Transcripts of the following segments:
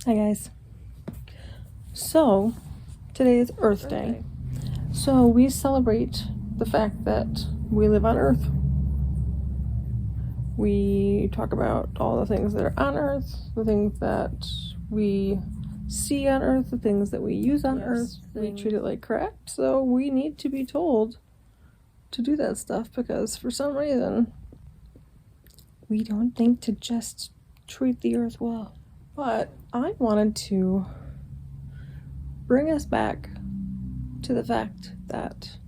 Hi guys. So, today is Earth Day. So we celebrate the fact that we live on Earth. We talk about all the things that are on Earth, the things that we see on Earth, the things that we use on Earth. We treat it like crap, so we need to be told to do that stuff because for some reason we don't think to just treat the Earth well. But I wanted to bring us back to the fact that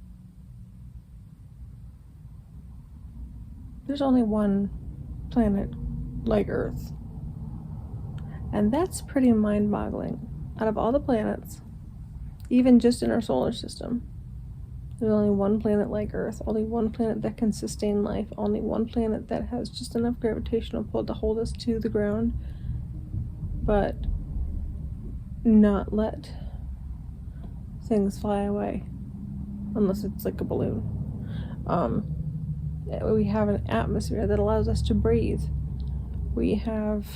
there's only one planet like Earth. And that's pretty mind-boggling. Out of all the planets, even just in our solar system, there's only one planet like Earth, only one planet that can sustain life, only one planet that has just enough gravitational pull to hold us to the ground, but not let things fly away, unless it's like a balloon. We have an atmosphere that allows us to breathe. We have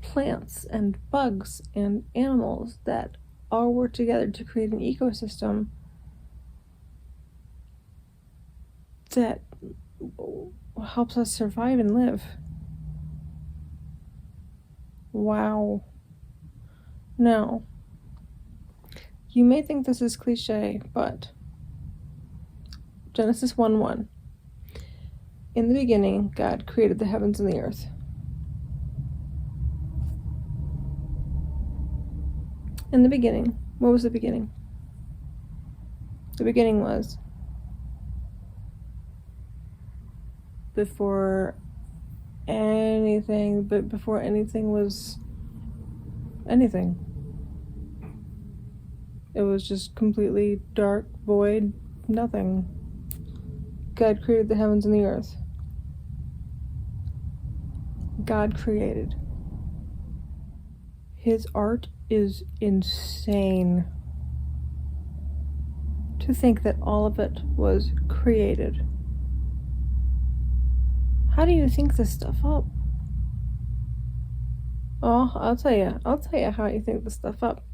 plants and bugs and animals that all work together to create an ecosystem that helps us survive and live. Wow. Now, you may think this is cliche, but Genesis 1:1. In the beginning, God created the heavens and the earth. In the beginning, what was the beginning? The beginning was before anything was anything. It was just completely dark, void, nothing. God created the heavens and the earth. God created. His art is insane. To think that all of it was created. How do you think this stuff up? Oh, I'll tell you how you think this stuff up.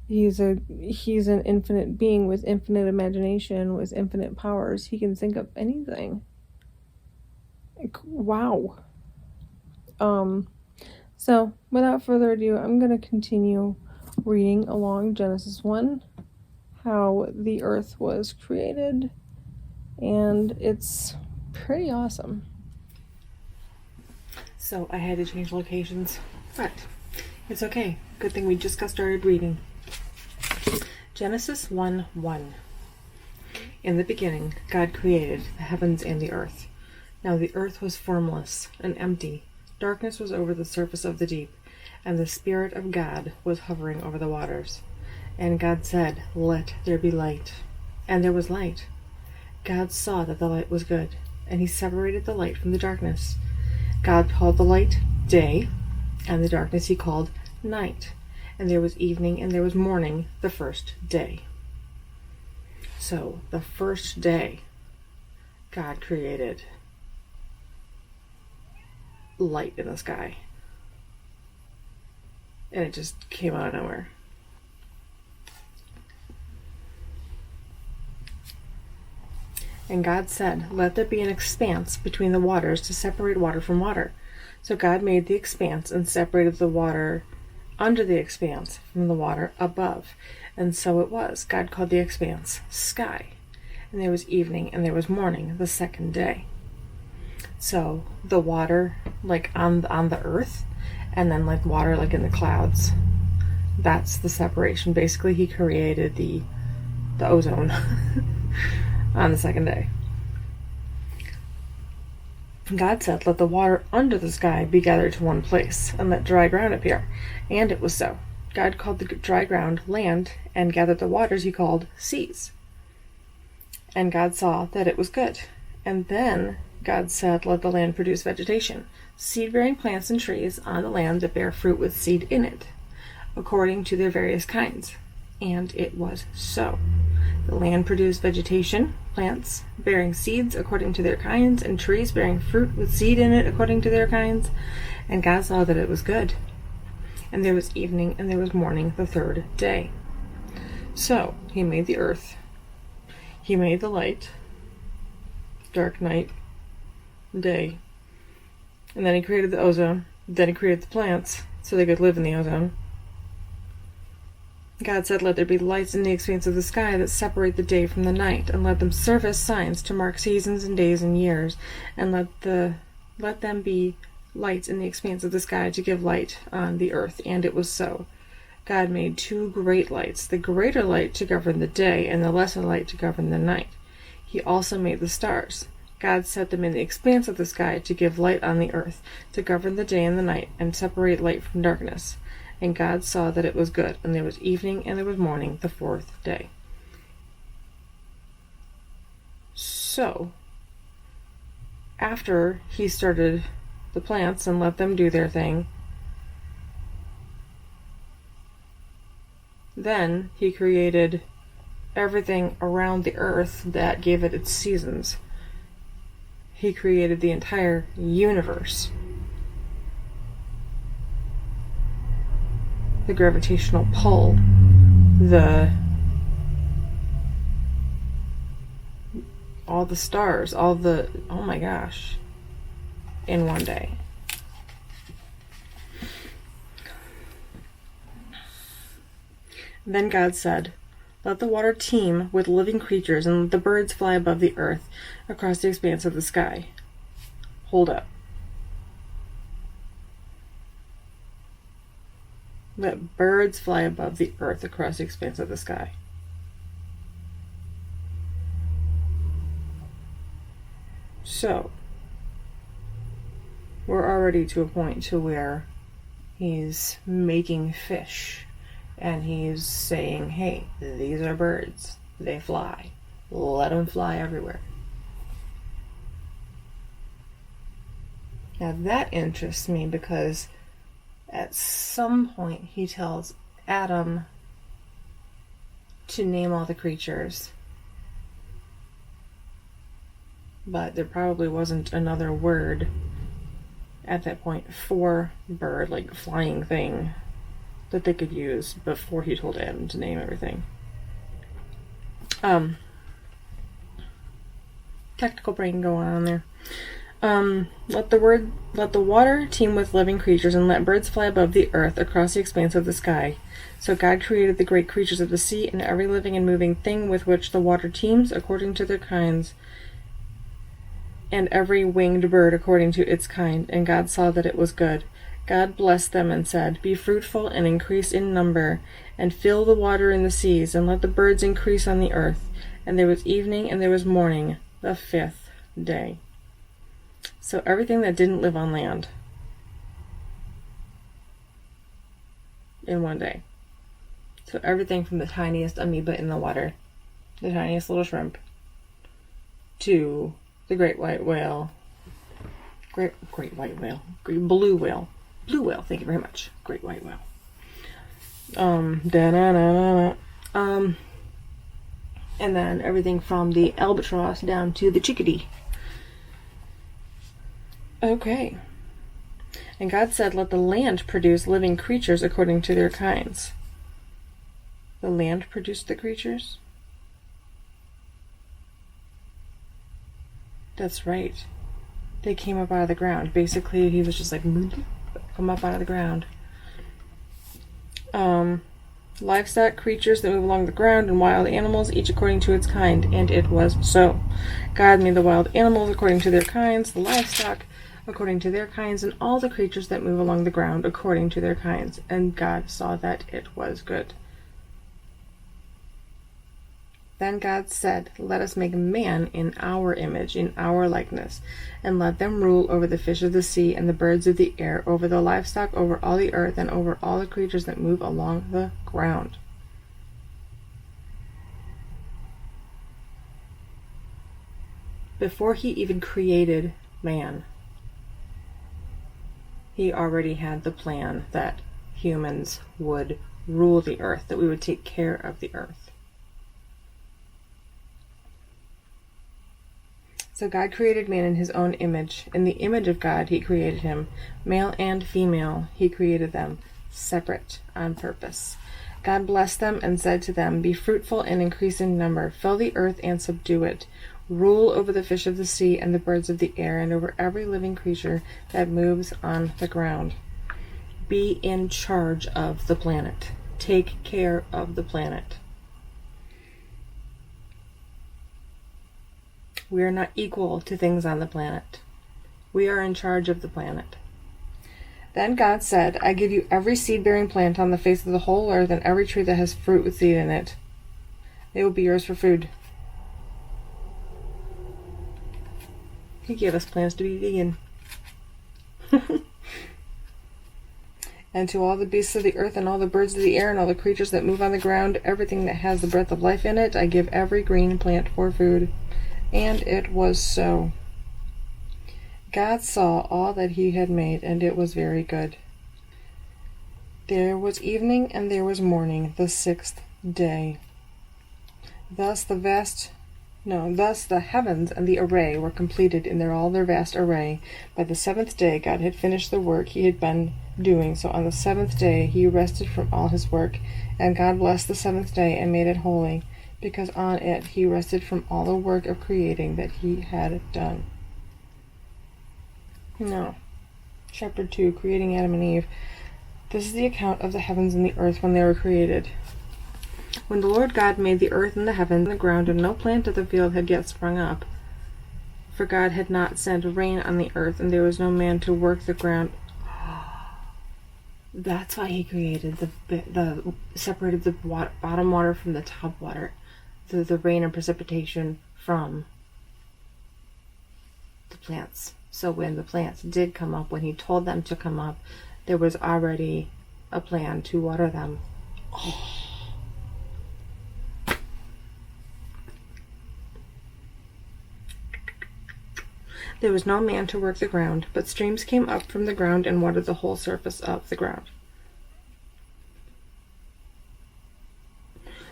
He's an infinite being with infinite imagination, with infinite powers. He can think of anything. Wow. So without further ado, I'm going to continue reading along Genesis 1, how the earth was created, and it's pretty awesome. So I had to change locations, but it's okay. Good thing we just got started reading. Genesis 1:1. In the beginning, God created the heavens and the earth. Now the earth was formless and empty. Darkness was over the surface of the deep, and the Spirit of God was hovering over the waters. And God said, "Let there be light." And there was light. God saw that the light was good, and he separated the light from the darkness. God called the light day, and the darkness he called night. And there was evening and there was morning the first day. So the first day, God created light in the sky. And it just came out of nowhere. And God said, "Let there be an expanse between the waters to separate water from water." So God made the expanse and separated the water under the expanse from the water above. And so it was. God called the expanse sky. And there was evening and there was morning the second day. So the water like on the earth, and then like water like in the clouds, that's the separation. Basically he created the ozone on the second day. God said, "Let the water under the sky be gathered to one place, and let dry ground appear." And it was so. God called the dry ground land, and gathered the waters he called seas. And God saw that it was good. And then God said, "Let the land produce vegetation, seed-bearing plants and trees on the land that bear fruit with seed in it, according to their various kinds." And it was so. The land produced vegetation, plants bearing seeds according to their kinds, and trees bearing fruit with seed in it according to their kinds. And God saw that it was good. and there was evening, and there was morning the third day. So he made the earth, he made the light, dark night, day, and then he created the ozone, then he created the plants so they could live in the ozone. God said, "Let there be lights in the expanse of the sky that separate the day from the night, and let them serve as signs to mark seasons and days and years, and let them be lights in the expanse of the sky to give light on the earth." And it was so. God made 2 great lights, the greater light to govern the day, and the lesser light to govern the night. He also made the stars. God set them in the expanse of the sky to give light on the earth, to govern the day and the night, and separate light from darkness. And God saw that it was good, and there was evening, and there was morning the 4th day. So, after he started the plants and let them do their thing, then he created everything around the earth that gave it its seasons. He created the entire universe. The gravitational pull, all the stars, oh my gosh, in one day. Then God said, "Let the water teem with living creatures, and let the birds fly above the earth across the expanse of the sky." Hold up. Let birds fly above the earth across the expanse of the sky. So, we're already to a point to where he's making fish, and he's saying, "Hey, these are birds. They fly. Let them fly everywhere." Now that interests me because at some point he tells Adam to name all the creatures. But there probably wasn't another word at that point for bird, like flying thing, that they could use before he told Adam to name everything. Technical brain going on there. Let the water teem with living creatures, and let birds fly above the earth across the expanse of the sky. So God created the great creatures of the sea, and every living and moving thing with which the water teems according to their kinds, and every winged bird according to its kind. And God saw that it was good. God blessed them and said, "Be fruitful and increase in number, and fill the water in the seas, and let the birds increase on the earth." And there was evening, and there was morning, the 5th day. So everything that didn't live on land in one day. So everything from the tiniest amoeba in the water, the tiniest little shrimp, to the great white whale, great white whale, blue whale, thank you very much, great white whale. And then everything from the albatross down to the chickadee. Okay. And God said, "Let the land produce living creatures according to their kinds." The land produced the creatures? That's right. They came up out of the ground. Basically, he was just like, come up out of the ground. Livestock, creatures that move along the ground, and wild animals, each according to its kind. And it was so. God made the wild animals according to their kinds, the livestock according to their kinds, and all the creatures that move along the ground according to their kinds. And God saw that it was good. Then God said, "Let us make man in our image, in our likeness, and let them rule over the fish of the sea and the birds of the air, over the livestock, over all the earth, and over all the creatures that move along the ground." Before he even created man, he already had the plan that humans would rule the earth, that we would take care of the earth. So God created man in his own image. In the image of God he created him. Male and female he created them. separate on purpose. God blessed them and said to them, "Be fruitful and increase in number. Fill the earth and subdue it. Rule over the fish of the sea and the birds of the air and over every living creature that moves on the ground." Be in charge of the planet. Take care of the planet. We are not equal to things on the planet. We are in charge of the planet. Then God said, "I give you every seed-bearing plant on the face of the whole earth and every tree that has fruit with seed in it. They will be yours for food." He gave us plans to be vegan. "And to all the beasts of the earth and all the birds of the air and all the creatures that move on the ground, everything that has the breath of life in it, I give every green plant for food." And it was so. God saw all that he had made, and it was very good. There was evening and there was morning, the sixth day. Thus the heavens and the array were completed in all their vast array. By the seventh day God had finished the work he had been doing, so on the seventh day he rested from all his work. And God blessed the seventh day and made it holy, because on it he rested from all the work of creating that he had done. Now, chapter 2, creating Adam and Eve. This is the account of the heavens and the earth when they were created. When the Lord God made the earth and the heavens and the ground, and no plant of the field had yet sprung up, for God had not sent rain on the earth, and there was no man to work the ground. That's why he created the separated the bottom water from the top water, the rain and precipitation from the plants. So when the plants did come up, when he told them to come up, there was already a plan to water them. There was no man to work the ground, but streams came up from the ground and watered the whole surface of the ground.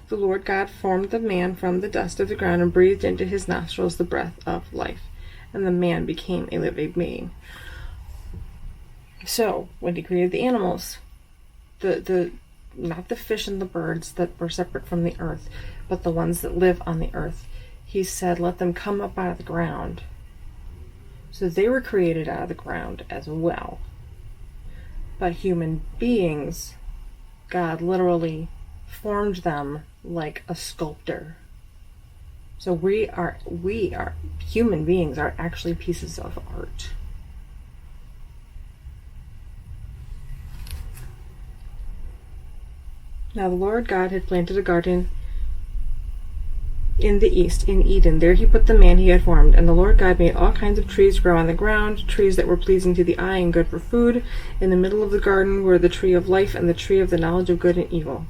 The Lord God formed the man from the dust of the ground and breathed into his nostrils the breath of life, and the man became a living being. So, when he created the animals, not the fish and the birds that were separate from the earth, but the ones that live on the earth, he said, "Let them come up out of the ground." So they were created out of the ground as well. But human beings, God literally formed them like a sculptor. So we are human beings are actually pieces of art. Now the Lord God had planted a garden in the east, in Eden. There he put the man he had formed. And the Lord God made all kinds of trees grow on the ground, trees that were pleasing to the eye and good for food. In the middle of the garden were the tree of life and the tree of the knowledge of good and evil.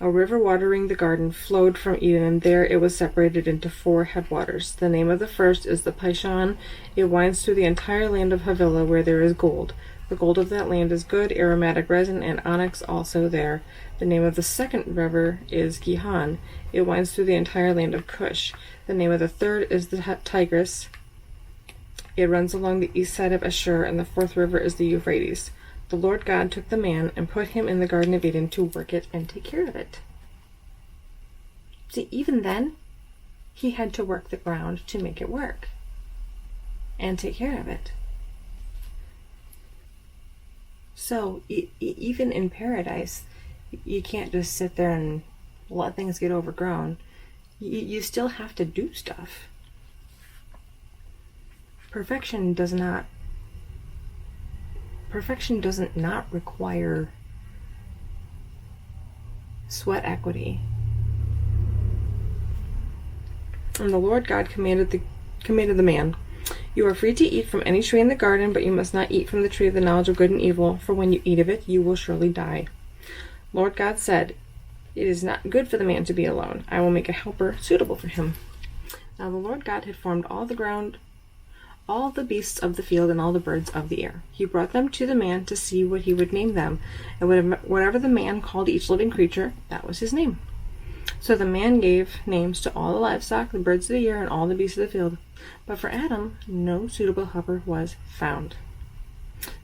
A river watering the garden flowed from Eden, and there it was separated into 4 headwaters. The name of the first is the Pishon. It winds through the entire land of Havilah, where there is gold. The gold of that land is good, aromatic resin, and onyx also there. The name of the second river is Gihon. It winds through the entire land of Cush. The name of the third is the Tigris. It runs along the east side of Ashur, and the 4th river is the Euphrates. The Lord God took the man and put him in the Garden of Eden to work it and take care of it. See, even then, he had to work the ground to make it work and take care of it. So even in paradise, you can't just sit there and let things get overgrown. You still have to do stuff. Perfection doesn't not require sweat equity. And the Lord God commanded the man, "You are free to eat from any tree in the garden, but you must not eat from the tree of the knowledge of good and evil, for when you eat of it, you will surely die." Lord God said, "It is not good for the man to be alone. I will make a helper suitable for him." Now the Lord God had formed all the beasts of the field and all the birds of the air. He brought them to the man to see what he would name them, and whatever the man called each living creature, that was his name. So the man gave names to all the livestock, the birds of the air, and all the beasts of the field. But for Adam, no suitable helper was found.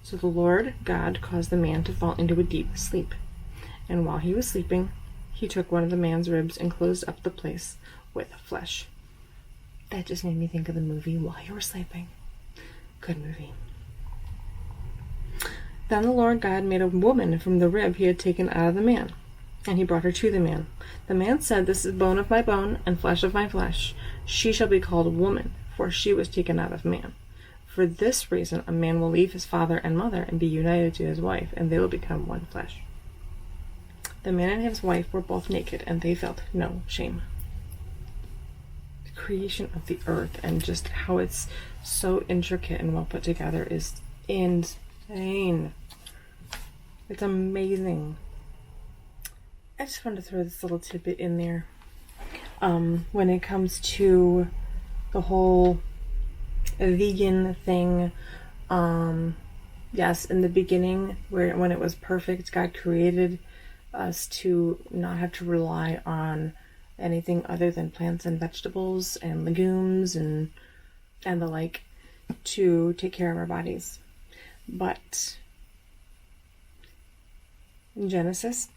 So the Lord God caused the man to fall into a deep sleep. And while he was sleeping, he took one of the man's ribs and closed up the place with flesh. That just made me think of the movie While You Were Sleeping. Good movie. Then the Lord God made a woman from the rib he had taken out of the man, and he brought her to the man. The man said, "This is bone of my bone and flesh of my flesh. She shall be called woman, for she was taken out of man. For this reason a man will leave his father and mother and be united to his wife, and they will become one flesh." The man and his wife were both naked, and they felt no shame. The creation of the earth and just how it's so intricate and well put together is insane. It's amazing. I just wanted to throw this little tidbit in there. When it comes to the whole vegan thing, yes, in the beginning, when it was perfect, God created us to not have to rely on anything other than plants and vegetables and legumes and the like to take care of our bodies. But in Genesis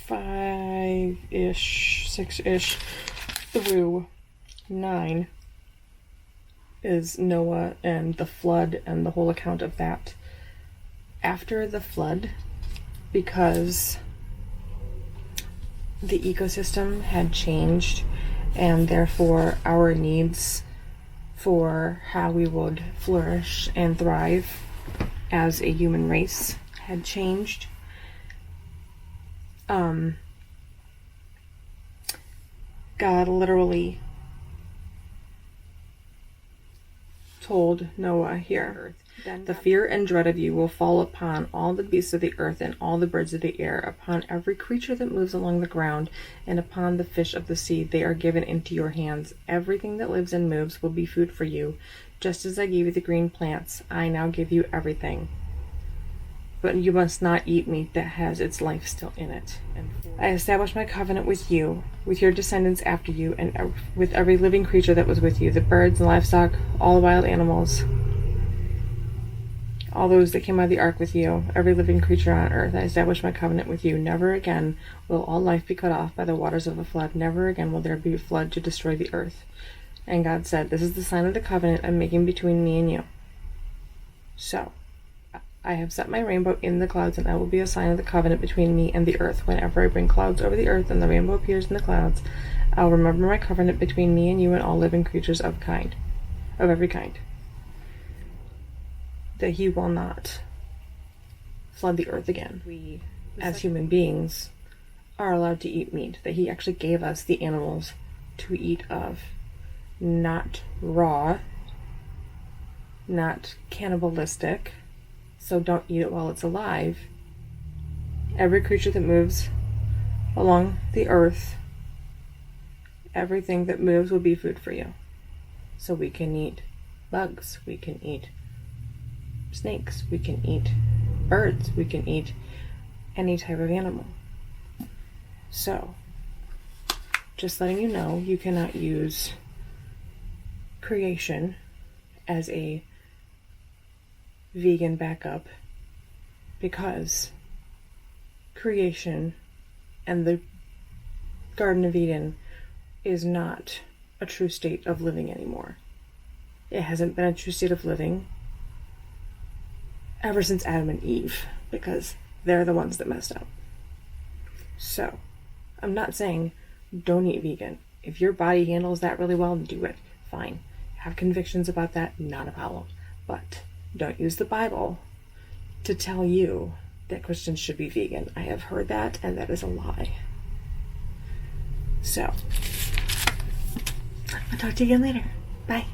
5 ish, 6 ish through 9 is Noah and the flood and the whole account of that. After the flood, because the ecosystem had changed and therefore our needs for how we would flourish and thrive as a human race had changed. God literally told Noah here, "The fear and dread of you will fall upon all the beasts of the earth and all the birds of the air, upon every creature that moves along the ground, and upon the fish of the sea. They are given into your hands. Everything that lives and moves will be food for you. Just as I gave you the green plants, I now give you everything. But you must not eat meat that has its life still in it. I established my covenant with you, with your descendants after you, and with every living creature that was with you, the birds and livestock, all the wild animals, all those that came out of the ark with you, every living creature on earth. I established my covenant with you. Never again will all life be cut off by the waters of a flood. Never again will there be a flood to destroy the earth." And God said, "This is the sign of the covenant I'm making between me and you. So I have set my rainbow in the clouds, and that will be a sign of the covenant between me and the earth. Whenever I bring clouds over the earth and the rainbow appears in the clouds, I'll remember my covenant between me and you and all living creatures of every kind. That he will not flood the earth again. We, as human beings, are allowed to eat meat. That he actually gave us the animals to eat of. Not raw, not cannibalistic, so don't eat it while it's alive. Every creature that moves along the earth, everything that moves will be food for you. So we can eat bugs, we can eat snakes, we can eat birds, we can eat any type of animal. So, just letting you know, you cannot use creation as a vegan backup, because creation and the Garden of Eden is not a true state of living anymore. It hasn't been a true state of living ever since Adam and Eve, because they're the ones that messed up. So, I'm not saying don't eat vegan. If your body handles that really well, do it. Fine. Have convictions about that, not a problem. But don't use the Bible to tell you that Christians should be vegan. I have heard that, and that is a lie. So, I'll talk to you again later. Bye.